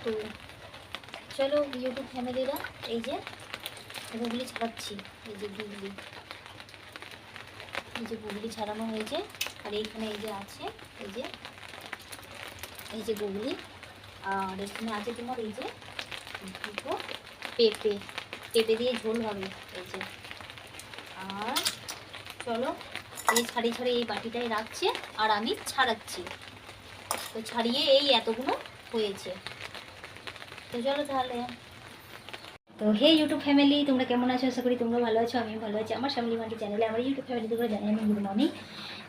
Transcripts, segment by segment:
তো চলো ইউটিউব ফ্যামিলিরা, এই যে গুগলি ছাড়াচ্ছি, এই যে গুগলি ছাড়ানো হয়েছে। আর এইখানে এই যে আছে এই যে গুগলি, আর এখানে আছে তোমার এই যে দুটো পেঁপে দিয়ে ঝোল হবে এই যে। আর চলো এই ছাড়িয়ে এই বাটিটাই রাখছে আর আমি ছাড়াচ্ছি। তো ছাড়িয়ে এই এতগুলো হয়েছে। তো চলো তাহলে। তো হে ইউটিউব ফ্যামিলি, তোমরা কেমন আছো? আশা করি তোমরা ভালো আছো, আমিও ভালো আছি। আমার ফ্যামিলি মাটি চ্যানেলে আমার ইউটিউব ফ্যামিলি তোমরা জানি আমি গুড মর্নিং।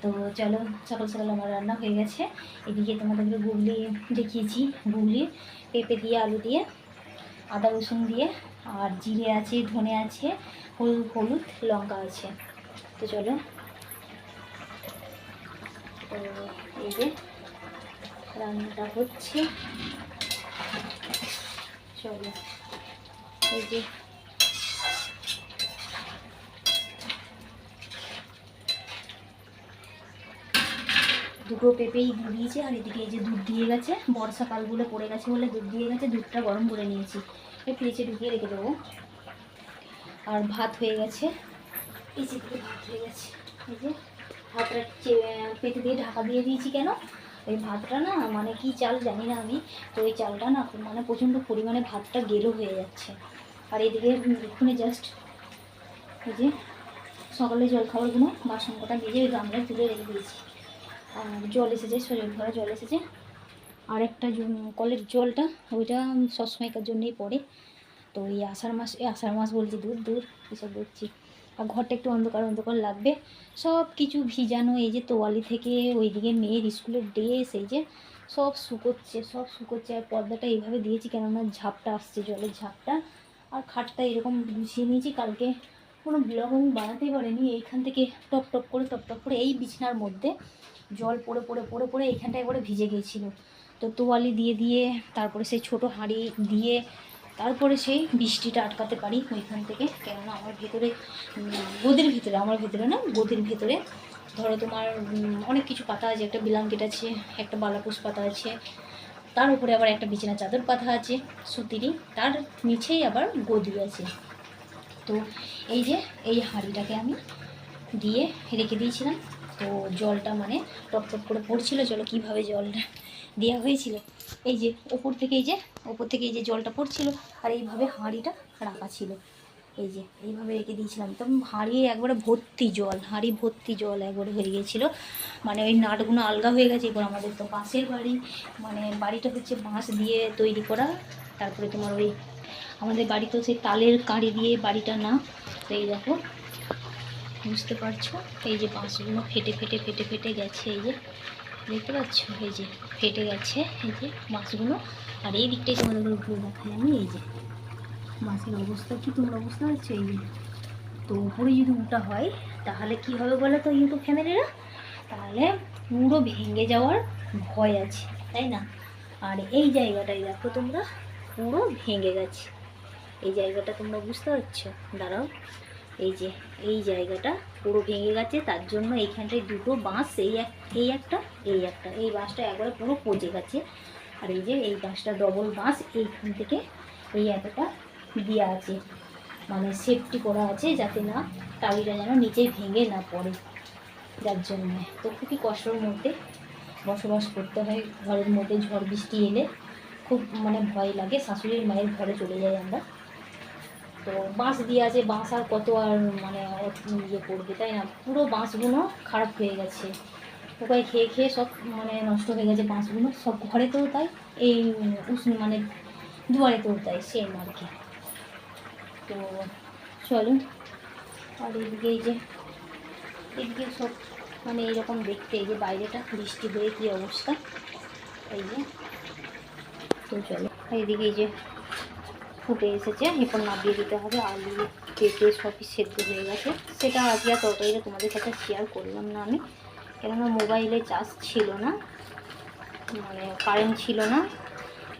তো চলো সকাল সকাল আমার রান্না হয়ে গেছে। এদিকে তোমাদেরকে গুগলি দেখিয়েছি, গুগলি পেঁপে দিয়ে আলু দিয়ে আদা রসুন দিয়ে, আর জিরে আছে, ধনে আছে, হলুদ লঙ্কা আছে। তো চলো, তো এই যে রান্নাটা হচ্ছে। চলো এই যে দুটো পেঁপেই দিয়েছে, আর এদিকে এই যে দুধ দিয়ে গেছে, বর্ষাকালগুলো পড়ে গেছে বলে দুধ দিয়ে গেছে। দুধটা গরম করে নিয়েছি, ফ্রিজে ঢুকিয়ে রেখে দেবো। আর ভাত হয়ে গেছে, এই যে ভাত হয়ে গেছে। এই যে ভাতটা পেটে দিয়ে ঢাকা দিয়ে দিয়েছি। কেন? ওই ভাতটা না, মানে কি চাল জানি না আমি, তো ওই চালটা না মানে প্রচণ্ড পরিমাণে ভাতটা গেলো হয়ে যাচ্ছে। আর এদিকে এক্ষুনি জাস্ট এই যে সকালে জলখাবারগুলো বাসন কটা ভেজে ওই গামলায় তুলে রেখে দিয়েছি। আর জল এসেছে, শরীর ভরা জল এসেছে। আর একটা কলের জলটা ওইটা সবসময়কার জন্যই পড়ে। তো এই আষাঢ় মাস বলছি, দূর এসব বলছি। আর ঘরটা একটু অন্ধকার লাগবে। সব কিছু ভিজানো, এই যে তোয়ালি থেকে ওইদিকে মেয়ের স্কুলের ড্রেস, এই যে সব শুকোচ্ছে। আর পর্দাটা এইভাবে দিয়েছি কেননা ঝাপটা আসছে, জলের ঝাপটা। আর খাটটা এরকম গুছিয়ে নিয়েছি। কালকে কোনো ব্লগ আমি বানাতেই পারিনি। এইখান থেকে টপ টপ করে এই বিছানার মধ্যে জল পড়ে এইখানটা একবারে ভিজে গিয়েছিলো। তো তোয়ালি দিয়ে তারপরে সেই ছোট হাঁড়ি দিয়ে তারপরে সেই বৃষ্টিটা আটকাতে পারি ওইখান থেকে। কেননা আমার ভেতরে গদির ভেতরে ধরো তোমার অনেক কিছু পাতা আছে। একটা ব্ল্যাঙ্কেট আছে, একটা বালাপোষ পাতা আছে, তার উপরে আবার একটা বিছানা চাদর পাতা আছে সুতিরই, তার নিচেই আবার গদি আছে। তো এই যে এই হাঁড়িটাকে আমি দিয়ে রেখে দিয়েছিলাম। তো জলটা মানে টপ করে পড়ছিল। জল কীভাবে জলটা দেওয়া হয়েছিল, এই যে ওপর থেকে এই যে জলটা পড়ছিল, আর এইভাবে হাঁড়িটা রাখা ছিল। এই যে এইভাবে রেখে দিয়েছিলাম। তো হাঁড়ি ভর্তি জল একবারে হয়ে গিয়েছিলো। মানে ওই নাটগুলো আলগা হয়ে গেছে। এবার আমাদের তো বাঁশের বাড়ি, মানে বাড়িটা হচ্ছে বাঁশ দিয়ে তৈরি করা। তারপরে তোমার ওই আমাদের বাড়ি তো সেই তালের কাঁড়ি দিয়ে বাড়িটা না। তো এই দেখো, বুঝতে পারছো, এই যে বাঁশগুলো ফেটে গেছে। এই যে দেখতে পাচ্ছ, এই যে ফেটে গেছে এই যে বাঁশগুলো। আর এই দিকটাই তোমাদের ঘুরে দেখাই আমি। এই যে বাঁশের অবস্থা কি তোমরা বুঝতে পারছো? এই যে তো উপরে যদি উল্টা হয় তাহলে কি হবে বলো তো ইউটিউব ফ্যামিলিরা? তাহলে পুরো ভেঙে যাওয়ার ভয় আছে, তাই না? আর এই জায়গাটাই দেখো তোমরা, পুরো ভেঙে গেছে। এই জায়গাটা তোমরা বুঝতে পারছো? দাঁড়াও, এই যে এই জায়গাটা পুরো ভেঙে গেছে। তার জন্য এইখানটায় দুটো বাঁশ, এই একটা এই বাঁশটা একবারে পুরো পচে গেছে। আর এই যে এই বাঁশটা ডবল বাঁশ, এইখান থেকে এই এতটা দেওয়া আছে, মানে সেফটি করা আছে যাতে না টালিটা যেন নিচেই ভেঙে না পড়ে। যার জন্য তো খুবই কষ্টের মধ্যে বসবাস করতে হয়। ঘরের মধ্যে ঝড় বৃষ্টি এলে খুব মানে ভয় লাগে। শাশুড়ির মায়ের ঘরে চলে যাই আমরা। তো বাঁশ দিয়ে আছে, বাঁশ আর কত আর মানে ইয়ে করবে, তাই না? পুরো বাঁশগুলো খারাপ হয়ে গেছে, পোকায় খেয়ে সব মানে নষ্ট হয়ে গেছে বাঁশগুলো। সব ঘরেতেও তাই, এই মানে দুয়ারেতেও তাই, সেম আর কি। তো চলো, আর এদিকে সব মানে এইরকম দেখতে, এই যে বাইরেটা বৃষ্টি হয়ে কী অবস্থা, এই যে। তো চলো, এইদিকে এই যে ফুটে এসেছে, এরপর নামিয়ে দিতে হবে। আলু পেঁপে সবই সেদ্ধ হয়ে গেছে। সেটা আজকে আর তরকারিটা তোমাদের সাথে শেয়ার করলাম না আমি, কেননা মোবাইলে চার্জ ছিল না, মানে কারেন্ট ছিল না।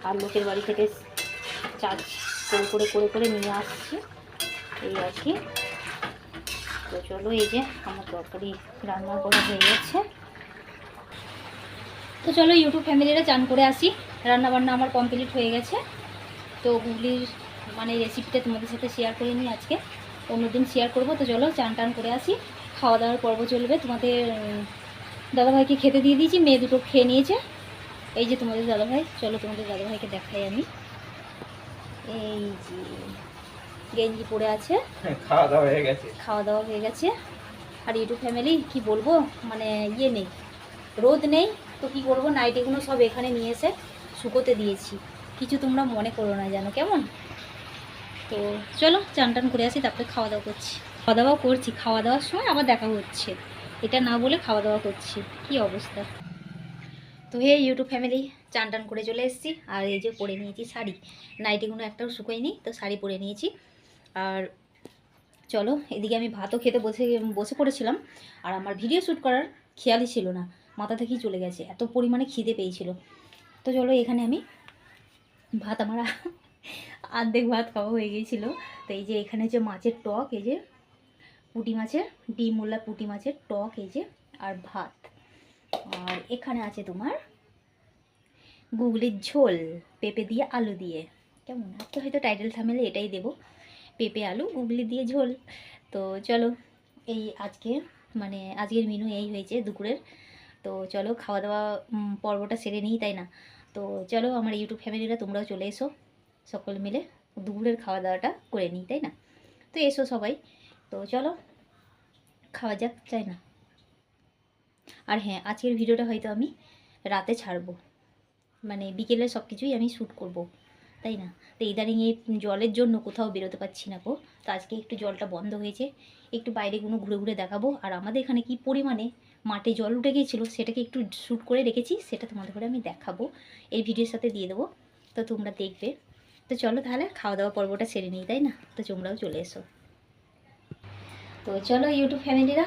আর লোকের বাড়ি থেকে চার্জ করে নিয়ে আসছি, এই আর কি। তো চলো, এই যে আমার তরকারি রান্না করা হয়ে গেছে। তো চলো ইউটিউব ফ্যামিলিরা চান করে আসি। রান্নাবান্না আমার কমপ্লিট হয়ে গেছে। তো গুগলির মানে রেসিপিটা তোমাদের সাথে শেয়ার করে নিই আজকে, অন্যদিন শেয়ার করবো। তো চলো চান টান করে আসি, খাওয়া দাওয়ার পর্ব চলবে। তোমাদের দাদাভাইকে খেতে দিয়ে দিয়েছি, মেয়ে দুটো খেয়ে নিয়েছে। এই যে তোমাদের দাদাভাই, চলো তোমাদের দাদাভাইকে দেখাই আমি। এই যে গেঞ্জি পরে আছে, খাওয়া দাওয়া হয়ে গেছে। আর ইউটিউব ফ্যামিলি কি বলবো, মানে ইয়ে নেই, রোদ নেই, তো কি করবো, নাইটিগুলো সব এখানে নিয়ে এসে শুকোতে দিয়েছি। কিছু তোমরা মনে করো না জানো, কেমন? তো চলো চান টান করে আসি, তারপরে খাওয়া দাওয়া করছি। খাওয়া দাওয়ার সময় আবার দেখা হচ্ছে, এটা না বলে খাওয়া দাওয়া করছি, কি অবস্থা। তো হে ইউটিউব ফ্যামিলি, চান টান করে চলে এসেছি। আর এই যে পরে নিয়েছি শাড়ি, নাইটিগুলো একটাও শুকোয়নি, তো শাড়ি পরে নিয়েছি। আর চলো এদিকে আমি ভাতও খেতে বসে পড়েছিলাম। আর আমার ভিডিও শ্যুট করার খেয়ালই ছিল না, মাথা থেকেই চলে গেছে, এত পরিমাণে খিদে পেয়েছিল। তো চলো এখানে আমি ভাত, আমার অর্ধেক ভাত খাওয়া হয়ে গিয়েছিলো। তো এই যে এখানে যে মাছের টক, এই যে পুঁটি মাছের, ডিমওয়ালা পুঁটি মাছের টক, এই যে, আর ভাত। আর এখানে আছে তোমার গুগলির ঝোল, পেঁপে দিয়ে আলু দিয়ে। কেমন, আজকে হয়তো টাইটেল থামেলে এটাই দেবো, পেঁপে আলু গুগলি দিয়ে ঝোল। তো চলো এই আজকের মেনু এই হয়েছে দুপুরের। তো চলো খাওয়া দাওয়া পর্বটা সেরে নিই, তাই না? তো চলো আমার ইউটিউব ফ্যামিলিরা তোমরাও চলে এসো, সকলে মিলে দুপুরের খাওয়া দাওয়াটা করে নিই, তাই না? তো এসো সবাই, তো চলো খাওয়া যাক, চাই না? আর হ্যাঁ, আজকের ভিডিওটা হয়তো আমি রাতে ছাড়বো, মানে বিকেলে সব কিছুই আমি শ্যুট করব, তাই না? তো ইদানিং এই জলের জন্য কোথাও বেরোতে পারছি না গো। তো আজকে একটু জলটা বন্ধ হয়েছে, একটু বাইরে কোনো ঘুরে ঘুরে দেখাবো। আর আমাদের এখানে কি পরিমাণে মাঠে জল উঠে গিয়েছিলো, সেটাকে একটু শ্যুট করে রেখেছি, সেটা তোমাদের করে আমি দেখাবো, এই ভিডিওর সাথে দিয়ে দেবো, তো তোমরা দেখবে। তো চলো তাহলে খাওয়া দাওয়া পর্বটা সেরে নিই, তাই না? তো তোমরাও চলে এসো। তো চলো ইউটিউব ফ্যামিলিরা,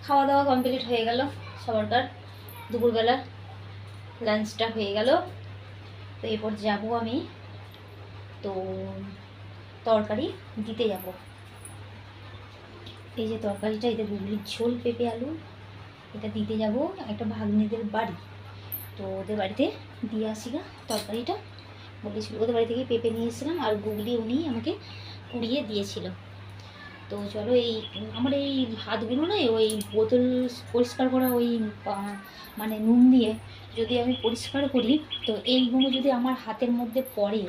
খাওয়া দাওয়া কমপ্লিট হয়ে গেল সবারকার, দুপুরবেলা লাঞ্চটা হয়ে গেল। তো এরপর যাব আমি, তো তরকারি দিতে যাব। এই যে তরকারিটা, এটা গুগলির ঝোল পেঁপে আলু, এটা দিতে যাব একটা ভাগ্নিদের বাড়ি। তো ওদের বাড়িতে দিয়ে আসি না তরকারিটা, বলেছিল ওদের বাড়ি থেকে পেঁপে নিয়ে এসেছিলাম, আর গুগলি উনি আমাকে কুড়িয়ে দিয়েছিল। তো চলো এই আমার এই ভাতগুলো না, ওই বোতল পরিষ্কার করা, ওই মানে নুন দিয়ে যদি আমি পরিষ্কার করি, তো এইগুলো যদি আমার হাতের মধ্যে পড়ে,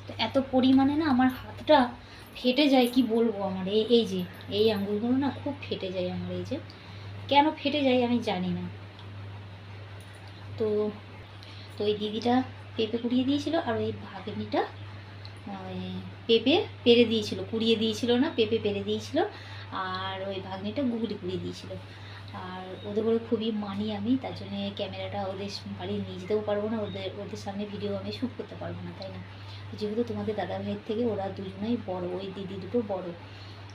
তো এত পরিমাণে না আমার হাতটা ফেটে যায়, কি বলবো। আমার এই যে এই আঙুলগুলো না খুব ফেটে যায় আমার, এই যে কেন ফেটে যায় আমি জানি না। তো তো ওই দিদিটা পেঁপে কুড়িয়ে দিয়েছিল, আর ওই ভাগ্নিটা পেঁপে পেরে দিয়েছিল, কুড়িয়ে দিয়েছিল না, পেঁপে পেরে দিয়েছিল, আর ওই ভাগ্নিটা গুগলি কুড়িয়ে দিয়েছিল। আর ওদের করে খুবই মানি আমি, তার জন্যে ক্যামেরাটা ওদের বাড়ি নিয়ে যেতেও পারবো না, ওদের সামনে ভিডিও আমি শ্যুট করতে পারবো না, তাই না? যেহেতু তোমাদের দাদা ভাইয়ের থেকে ওরা দুজনেই বড়, ওই দিদি দুটো বড়।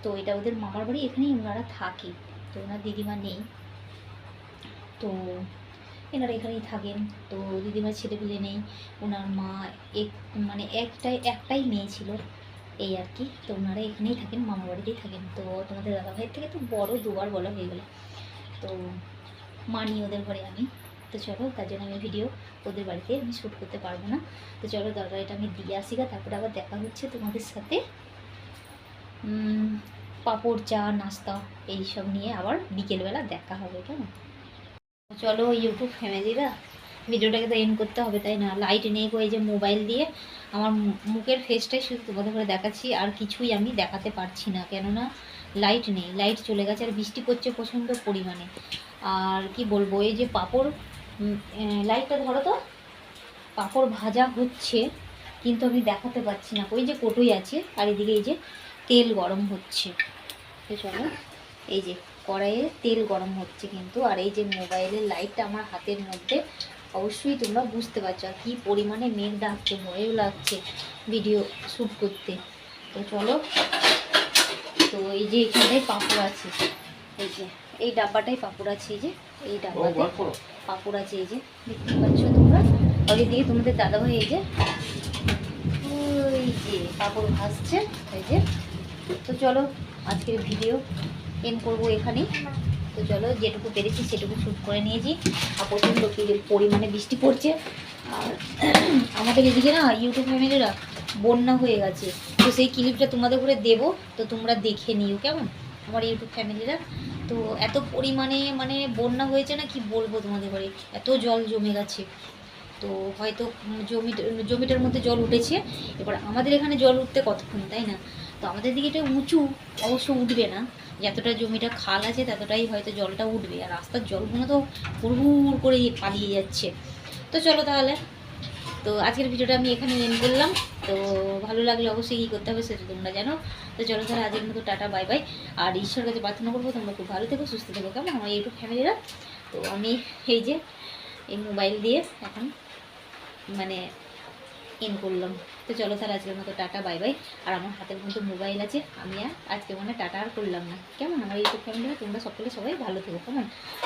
তো এটা ওদের মামার বাড়ি, এখানেই ওনারা থাকে। তো ওনার দিদিমা নেই, তো এনারা এখানেই থাকেন। তো দিদিমার ছেলেপিলে নেই, ওনার মা একটাই মেয়ে ছিল, এই আর কি। তো ওনারা এখানেই থাকেন, মামা বাড়িতেই থাকেন। তো তোমাদের দাদা ভাইয়ের থেকে তো বড়, দুবার বলা হয়ে গেল। তো মানি ওদের ঘরে আমি। তো চলো, তার জন্য আমি ভিডিও ওদের বাড়িতে আমি শ্যুট করতে পারবো না। তো চলো তরকারিটা আমি দিয়ে আসি গা, তারপরে আবার দেখা হচ্ছে তোমাদের সাথে। পাঁপড়, চা, নাস্তা এইসব নিয়ে আবার বিকেলবেলা দেখা হবে, কেমন? চলো ইউটিউব ফ্যামিলিরা, ভিডিওটাকে তো এন্ড করতে হবে, তাই না? লাইট নেই গো, এই যে মোবাইল দিয়ে আমার মুখের ফেসটাই শুধু তোমাদের করে দেখাচ্ছি, আর কিছুই আমি দেখাতে পারছি না, কেননা লাইট নেই, লাইট চলে গেছে, আর বৃষ্টি পড়ছে প্রচণ্ড পরিমাণে। আর কি বলবো, এই যে পাঁপড়, লাইটটা ধরো তো, পাঁপড় ভাজা হচ্ছে, কিন্তু আমি দেখাতে পারছি না। ওই যে কটুই আছে, আর এদিকে এই যে তেল গরম হচ্ছে। তো চলো, এই যে কড়াইয়ে তেল গরম হচ্ছে কিন্তু, আর এই যে মোবাইলের লাইটটা আমার হাতের মধ্যে, অবশ্যই তোমরা বুঝতে পারছো আর কি পরিমাণে মেঘ ডাকছে, ভয়ও লাগছে ভিডিও শ্যুট করতে। তো চলো, তো এই যে এখানে পাঁপড় আছে, এই যে এই ডাব্বাটাই পাঁপড় আছে, এই যে এই ডাব্বাতে পাঁপড় আছে, এই যে দেখতে পাচ্ছ তোমরা। আর এদিকে তোমাদের দাদাভাই এই যে ওই যে পাঁপড় ভাজছে, এই যে। তো চলো আজকের ভিডিও এন্ড করবো এখানেই। তো চলো যেটুকু পেরেছি সেটুকু শ্যুট করে নিয়েছি। আর প্রচণ্ড পরিমাণে বৃষ্টি পড়ছে। আর আমাদের এদিকে না ইউটিউব ফ্যামিলিরা বন্যা হয়ে গেছে, তো সেই ক্লিপটা তোমাদের করে দেবো, তো তোমরা দেখে নিও কেমন আমার ইউটিউব ফ্যামিলিরা। তো এত পরিমাণে মানে বন্যা হয়েছে না কি বলবো তোমাদের ঘরে, এত জল জমে গেছে। তো হয়তো জমিটার মধ্যে জল উঠেছে। এবার আমাদের এখানে জল উঠতে কতক্ষণ, তাই না? তো আমাদের দিকে এটা উঁচু, অবশ্য উঠবে না, যতটা জমিটা খাল আছে ততটাই হয়তো জলটা উঠবে। আর রাস্তার জলগুলো তো হুড় করে পালিয়ে যাচ্ছে। তো চলো তাহলে, তো আজকের ভিডিওটা আমি এখানে এন্ড করলাম। তো ভালো লাগলে অবশ্যই কী করতে হবে সেটা তোমরা জানো। তো চলো তাহলে আজকের মতো টাটা, বাই বাই। আর ঈশ্বর কাছে প্রার্থনা করবো তোমরা খুব ভালো থেকো, সুস্থ থেকো কেমন আমার ইউটিউব ফ্যামিলিরা। তো আমি এই যে এই মোবাইল দিয়ে এখন মানে এন্ড করলাম। তো চলো তাহলে আজকের মতো টাটা, বাই বাই। আর আমার হাতের মধ্যে মোবাইল আছে, আমি আর আজকে মানে টাটা আর করলাম না কেমন আমার ইউটিউব ফ্যামিলিরা। তোমরা সকলে সবাই ভালো থেকো কেমন।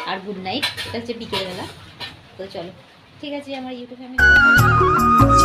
আর গুড নাইট, এটা হচ্ছে বিকেলবেলা। তো চলো ঠিক আছে আমার ইউটিউব ফ্যামিলি।